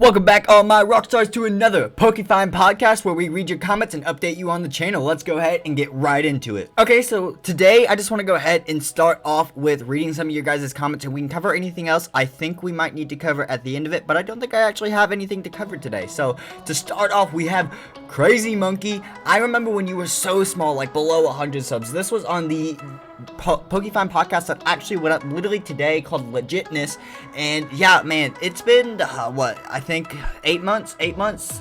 Welcome back, all my rockstars, to another PokeFind podcast where we read your comments and update you on the channel. Let's go ahead and get right into it. Okay, so today I just want to go ahead and start off with reading some of your guys' comments, and we can cover anything else I think we might need to cover at the end of it, but I don't think I actually have anything to cover today. So to start off, we have Crazy Monkey. I remember when you were so small, like below 100 subs. This was on the PokeFind podcast that actually went up literally today, called Legitness. And yeah, man, it's been what, I think 8 months,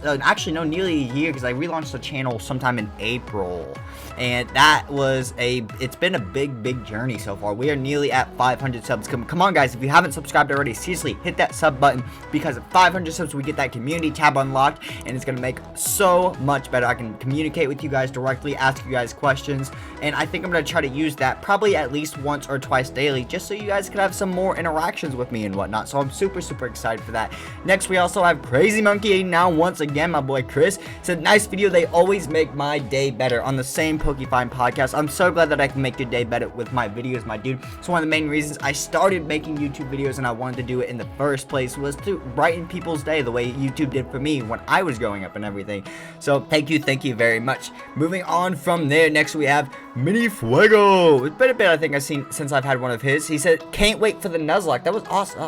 actually no, nearly a year, because I relaunched the channel sometime in April, and that was it's been a big journey so far. We are nearly at 500 subs. Come on guys, if you haven't subscribed already, seriously hit that sub button, because at 500 subs we get that community tab unlocked, and it's gonna make so much better. I can communicate with you guys directly, ask you guys questions, and I think I'm gonna try to use that probably at least once or twice daily, just so you guys can have some more interactions with me and whatnot. So I'm super excited for that. Next, we also have Crazy Monkey. Now, once again, my boy Chris said, nice video, they always make my day better, on the same PokeFind podcast. I'm so glad that I can make your day better with my videos, my dude. So one of the main reasons I started making YouTube videos, and I wanted to do it in the first place, was to brighten people's day the way YouTube did for me when I was growing up and everything. So thank you very much. Moving on from there, next we have Mini Fuego. It's been a bit I think I've seen since I've had one of his. He said, can't wait for the Nuzlocke. That was awesome. A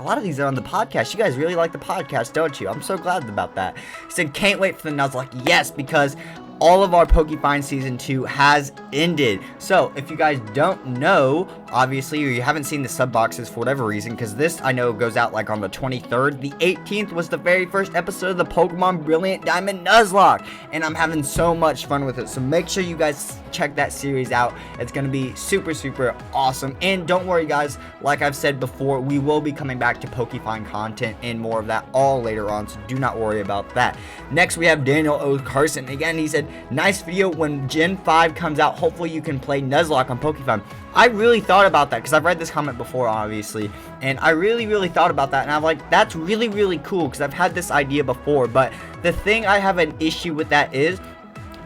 lot of these are on the podcast. You guys really like the podcast, don't you? I'm so glad about that. He said, can't wait for the Nuzlocke. Yes, because all of our PokeFind Season 2 has ended. So, if you guys don't know, obviously, or you haven't seen the sub boxes for whatever reason, because this, I know, goes out like on the 23rd. The 18th was the very first episode of the Pokemon Brilliant Diamond Nuzlocke, and I'm having so much fun with it. So, make sure you guys check that series out. It's going to be super awesome. And don't worry, guys, like I've said before, we will be coming back to PokeFind content and more of that all later on, so do not worry about that. Next, we have Daniel O. Carson. Again, he said, nice video. When Gen 5 comes out, hopefully you can play Nuzlocke on PokeFind. I really thought about that, because I've read this comment before, obviously, and I really thought about that, and I'm like, that's really cool, because I've had this idea before. But the thing I have an issue with that is,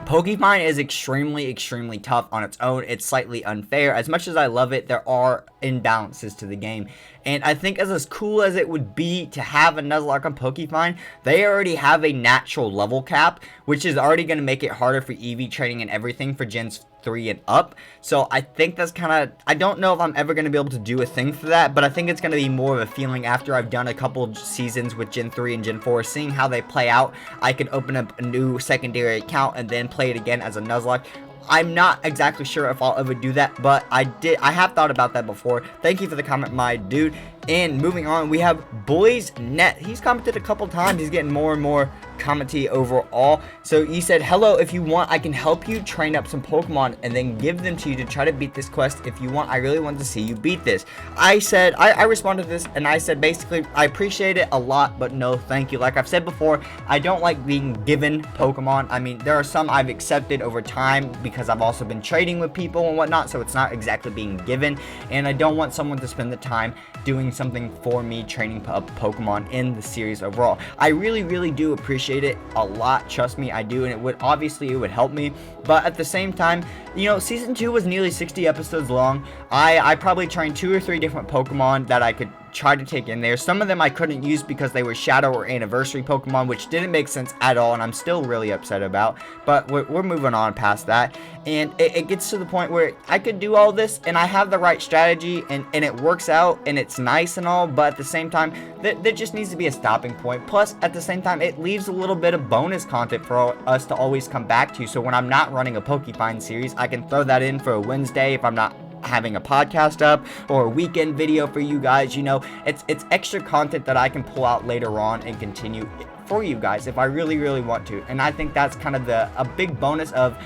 PokeFind is extremely tough on its own. It's slightly unfair. As much as I love it, there are imbalances to the game. And I think as cool as it would be to have a Nuzlocke on PokeFind, they already have a natural level cap, which is already going to make it harder for EV training and everything for Gens 3 and up. So I think that's kind of, I don't know if I'm ever going to be able to do a thing for that, but I think it's going to be more of a feeling after I've done a couple seasons with Gen 3 and Gen 4, seeing how they play out. I can open up a new secondary account and then play it again as a Nuzlocke. I'm not exactly sure if I'll ever do that, but I have thought about that before. Thank you for the comment, my dude. And moving on, we have Boys Net. He's commented a couple times. He's getting more and more commenty overall. So he said, hello, if you want, I can help you train up some Pokemon and then give them to you to try to beat this quest. If you want, I really want to see you beat this. I said, I responded to this, and I said, basically, I appreciate it a lot, but no thank you. Like I've said before, I don't like being given Pokemon. I mean, there are some I've accepted over time because I've also been trading with people and whatnot, so it's not exactly being given, and I don't want someone to spend the time doing something for me, training up Pokemon in the series overall. I really do appreciate it a lot, trust me, I do, and it would help me. But at the same time, you know, Season 2 was nearly 60 episodes long. I probably trained 2 or 3 different Pokemon that I could try to take in there. Some of them I couldn't use because they were Shadow or Anniversary Pokemon, which didn't make sense at all, and I'm still really upset about. But we're moving on past that, and it gets to the point where I could do all this, and I have the right strategy, and it works out, and it's nice and all, but at the same time, there just needs to be a stopping point. Plus, at the same time, it leaves a little bit of bonus content for us to always come back to. So when I'm not running a PokeFind series, I can throw that in for a Wednesday if I'm not having a podcast up, or a weekend video for you guys. You know, it's extra content that I can pull out later on and continue for you guys if I really want to. And I think that's kind of a big bonus of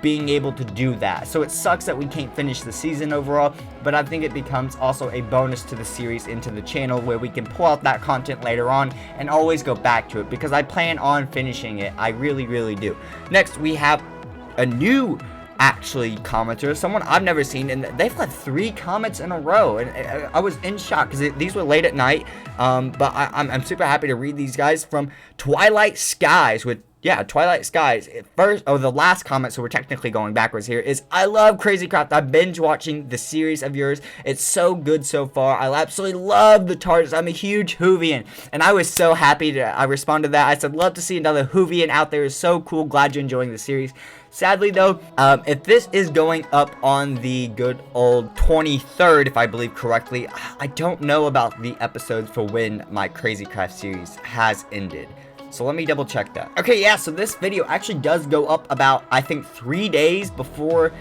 being able to do that. So it sucks that we can't finish the season overall, but I think it becomes also a bonus to the series, into the channel, where we can pull out that content later on and always go back to it, because I plan on finishing it. I really do. Next, we have a new commenter, someone I've never seen, and they've got 3 comments in a row, and I was in shock because these were late at night, but I'm super happy to read these guys. From Twilight Skies with yeah, Twilight Skies. The last comment, so we're technically going backwards here, is I love Crazy Craft. I've binge watching the series of yours. It's so good so far. I absolutely love the TARDIS. I'm a huge Whovian, and I was so happy I responded to that. I said, love to see another Whovian out there. It's so cool. Glad you're enjoying the series. Sadly, though, if this is going up on the good old 23rd, if I believe correctly, I don't know about the episodes for when my Crazy Craft series has ended. So let me double check that. Okay, yeah, so this video actually does go up about, I think, 3 days before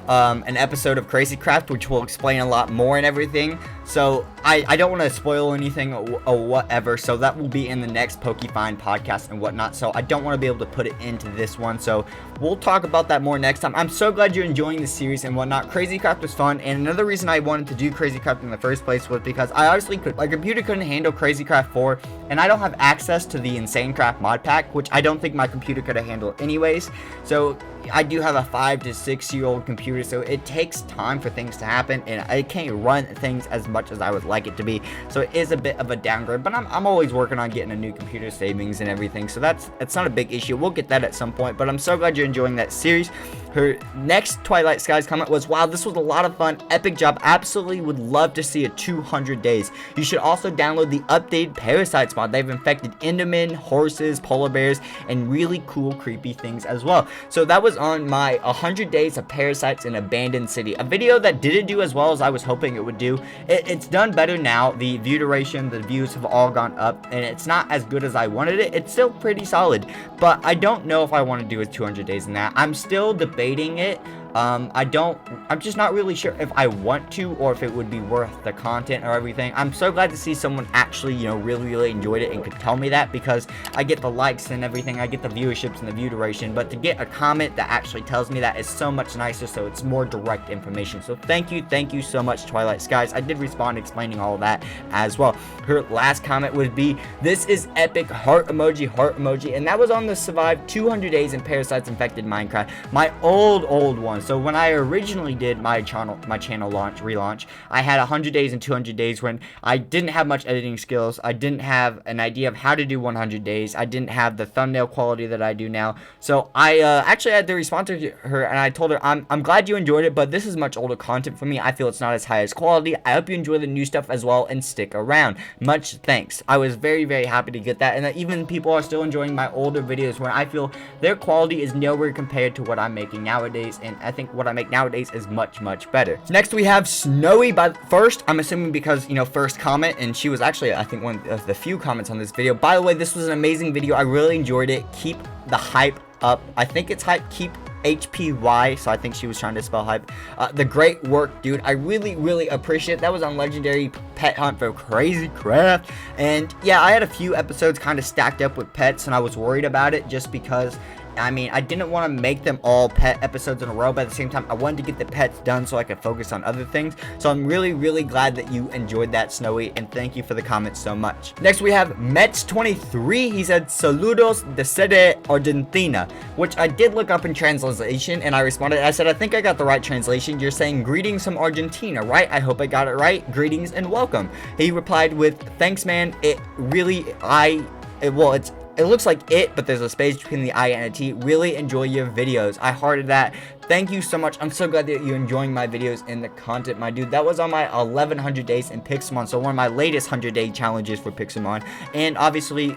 an episode of Crazy Craft, which will explain a lot more and everything. So I don't want to spoil anything or whatever, so that will be in the next PokeFind podcast and whatnot, so I don't want to be able to put it into this one, so we'll talk about that more next time. I'm so glad you're enjoying the series and whatnot. Crazy Craft was fun, and another reason I wanted to do Crazy Craft in the first place was because I honestly my computer couldn't handle Crazy Craft 4, and I don't have access to the Insane Craft mod pack, which I don't think my computer could have handled anyways. So I do have a 5 to 6 year old computer, so it takes time for things to happen, and I can't run things as much as I would like it to be, so it is a bit of a downgrade, but I'm always working on getting a new computer savings and everything, so it's not a big issue. We'll get that at some point, but I'm so glad you're enjoying that series. Her next Twilight Skies comment was, wow, this was a lot of fun, epic job, absolutely would love to see a 200 days. You should also download the updated Parasites mod. They've infected Endermen, horses, polar bears, and really cool creepy things as well. So that was on my 100 days of Parasites in Abandoned City, a video that didn't do as well as I was hoping it would do. It's done better now. The view duration, the views have all gone up, and it's not as good as I wanted it. It's still pretty solid, but I don't know if I want to do with 200 days in that. I'm still debating it. I'm just not really sure if I want to, or if it would be worth the content or everything. I'm so glad to see someone actually, you know, really enjoyed it and could tell me that, because I get the likes and everything, I get the viewerships and the view duration, but to get a comment that actually tells me that is so much nicer, so it's more direct information. So thank you so much, Twilight Skies. I did respond explaining all of that as well. Her last comment would be, this is epic, heart emoji, and that was on the survive 200 days in Parasites Infected Minecraft, my old one. So when I originally did my channel relaunch, I had 100 days and 200 days when I didn't have much editing skills. I didn't have an idea of how to do 100 days. I didn't have the thumbnail quality that I do now. So I actually had to respond to her, and I told her, I'm glad you enjoyed it, but this is much older content for me. I feel it's not as high as quality. I hope you enjoy the new stuff as well and stick around. Much thanks. I was very happy to get that, and that even people are still enjoying my older videos where I feel their quality is nowhere compared to what I'm making nowadays, and I think what I make nowadays is much better. Next we have Snowy first, I'm assuming because, you know, first comment, and she was actually, I think, one of the few comments on this video. By the way, this was an amazing video. I really enjoyed it. Keep the hype up. I think it's hype. Keep HPY, so I think she was trying to spell hype. The great work, dude. I really appreciate it. That was on Legendary Pet Hunt for Crazy Craft, and yeah, I had a few episodes kind of stacked up with pets, and I was worried about it just because, I mean, I didn't want to make them all pet episodes in a row, but at the same time, I wanted to get the pets done so I could focus on other things. So I'm really glad that you enjoyed that, Snowy, and thank you for the comments so much. Next, we have Mets23. He said, Saludos desde Argentina, which I did look up in translation, and I responded. I said, I think I got the right translation. You're saying greetings from Argentina, right? I hope I got it right. Greetings and welcome. He replied with, thanks, man. It looks like it, but there's a space between the I and a T. Really enjoy your videos. I hearted that. Thank you so much. I'm so glad that you're enjoying my videos and the content, my dude. That was on my 1100 days in Pixelmon, so one of my latest 100-day challenges for Pixelmon, and obviously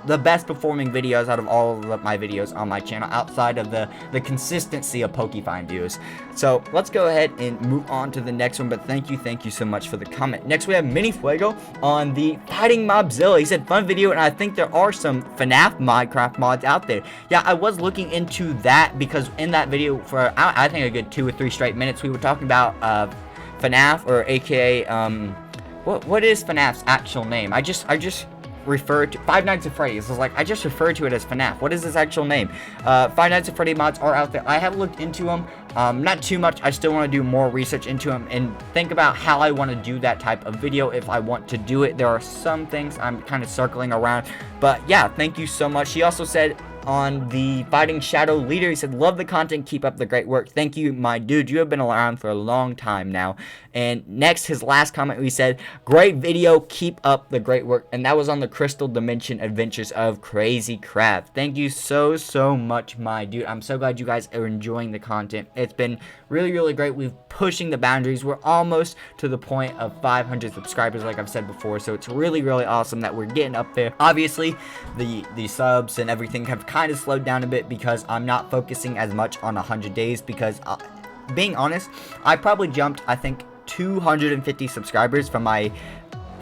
the best performing videos out of all of my videos on my channel, outside of the consistency of PokeFind views. So let's go ahead and move on to the next one, but thank you so much for the comment. Next, we have Mini Fuego on the Fighting Mobzilla. He said, fun video, and I think there are some FNAF Minecraft mods out there. Yeah, I was looking into that, because in that video, for I think a good 2 or 3 straight minutes, we were talking about FNAF, or aka what is FNAF's actual name? I just referred to Five Nights at Freddy's. It's like, I just referred to it as FNAF. What is its actual name? Five Nights at Freddy mods are out there. I have looked into them, not too much. I still want to do more research into them and think about how I want to do that type of video if I want to do it. There are some things I'm kind of circling around, but yeah, thank you so much. She also said, on the Fighting Shadow Leader. He said, love the content, keep up the great work. Thank you, my dude. You have been around for a long time now. And next, his last comment, we said, great video, keep up the great work. And that was on the Crystal Dimension Adventures of Crazy Craft. Thank you so much, my dude. I'm so glad you guys are enjoying the content. It's been really great. We're pushing the boundaries. We're almost to the point of 500 subscribers, like I've said before. So it's really awesome that we're getting up there. Obviously, the subs and everything have kind of slowed down a bit because I'm not focusing as much on 100 days because, being honest, I probably jumped, I think, 250 subscribers from my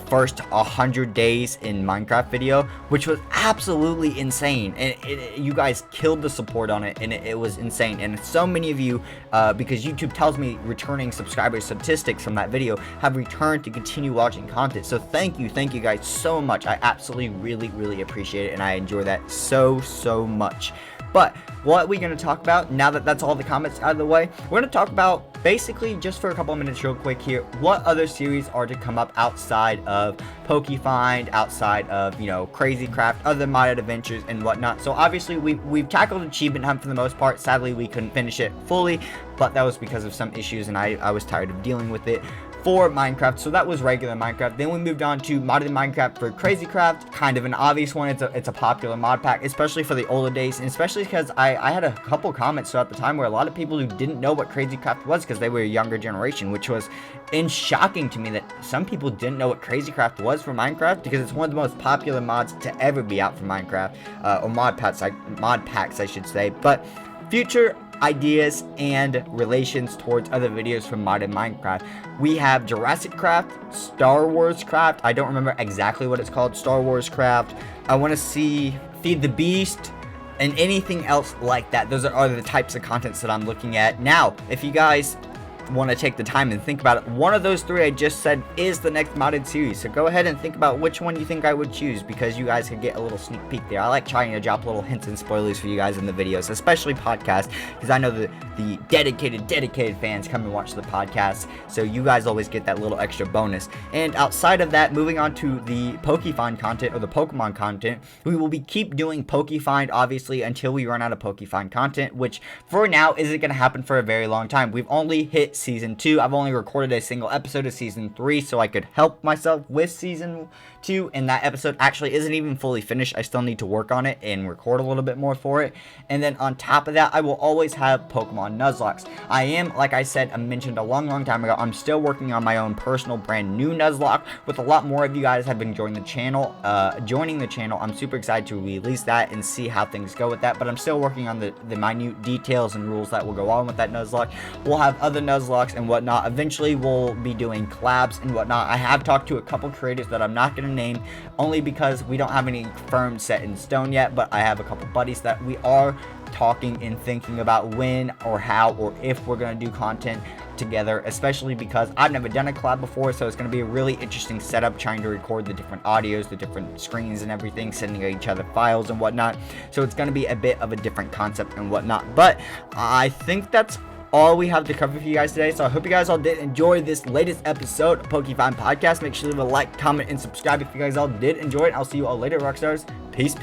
first 100 days in Minecraft video, which was absolutely insane. And you guys killed the support on it, and it was insane. And so many of you, because YouTube tells me returning subscriber statistics from that video have returned to continue watching content. So thank you guys so much. I absolutely really appreciate it, and I enjoy that so much. But what are we going to talk about now that that's all the comments out of the way? We're going to talk about, basically, just for a couple of minutes real quick here, what other series are to come up outside of PokeFind, outside of, you know, Crazy Craft, other modded adventures and whatnot. So obviously we've tackled Achievement Hunt for the most part. Sadly, we couldn't finish it fully, but that was because of some issues, and I was tired of dealing with it for Minecraft. So that was regular Minecraft. Then we moved on to modded Minecraft for Crazy Craft, kind of an obvious one. It's a popular mod pack, especially for the older days, and especially because I had a couple comments throughout the time where a lot of people who didn't know what Crazy Craft was because they were a younger generation, which was shocking to me that some people didn't know what Crazy Craft was for Minecraft, because it's one of the most popular mods to ever be out for Minecraft, or mod packs I should say. But future ideas and relations towards other videos from modded Minecraft, we have Jurassic Craft, Star Wars Craft, I don't remember exactly what it's called, Star Wars Craft, I want to see Feed the Beast, and anything else like that. Those are the types of contents that I'm looking at. Now, if you guys want to take the time and think about it, one of those three I just said is the next modded series. So go ahead and think about which one you think I would choose, because you guys could get a little sneak peek there. I like trying to drop little hints and spoilers for you guys in the videos, especially podcasts, because I know the dedicated fans come and watch the podcast, so you guys always get that little extra bonus. And outside of that, moving on to the PokeFind content, or the Pokemon content, we will keep doing PokeFind obviously until we run out of PokeFind content, which for now isn't going to happen for a very long time. We've only hit season 2. I've only recorded a single episode of season 3 so I could help myself with season 2, and that episode actually isn't even fully finished. I still need to work on it and record a little bit more for it. And then on top of that, I will always have Pokemon Nuzlocks. I am, like I said, I mentioned a long time ago, I'm still working on my own personal brand new Nuzlocke, with a lot more of you guys have been joining the channel. I'm super excited to release that and see how things go with that, but I'm still working on the minute details and rules that will go on with that Nuzlocke. We'll have other Nuzlockes and whatnot. Eventually we'll be doing collabs and whatnot. I have talked to a couple creators that I'm not going to name, only because we don't have any firm set in stone yet, but I have a couple buddies that we are talking and thinking about when or how or if we're going to do content together, especially because I've never done a collab before, so it's going to be a really interesting setup trying to record the different audios, the different screens and everything, sending each other files and whatnot. So it's going to be a bit of a different concept and whatnot, but I think that's all we have to cover for you guys today. So I hope you guys all did enjoy this latest episode of PokeFind Podcast. Make sure to leave a like, comment, and subscribe if you guys all did enjoy it. I'll see you all later, Rockstars. Peace.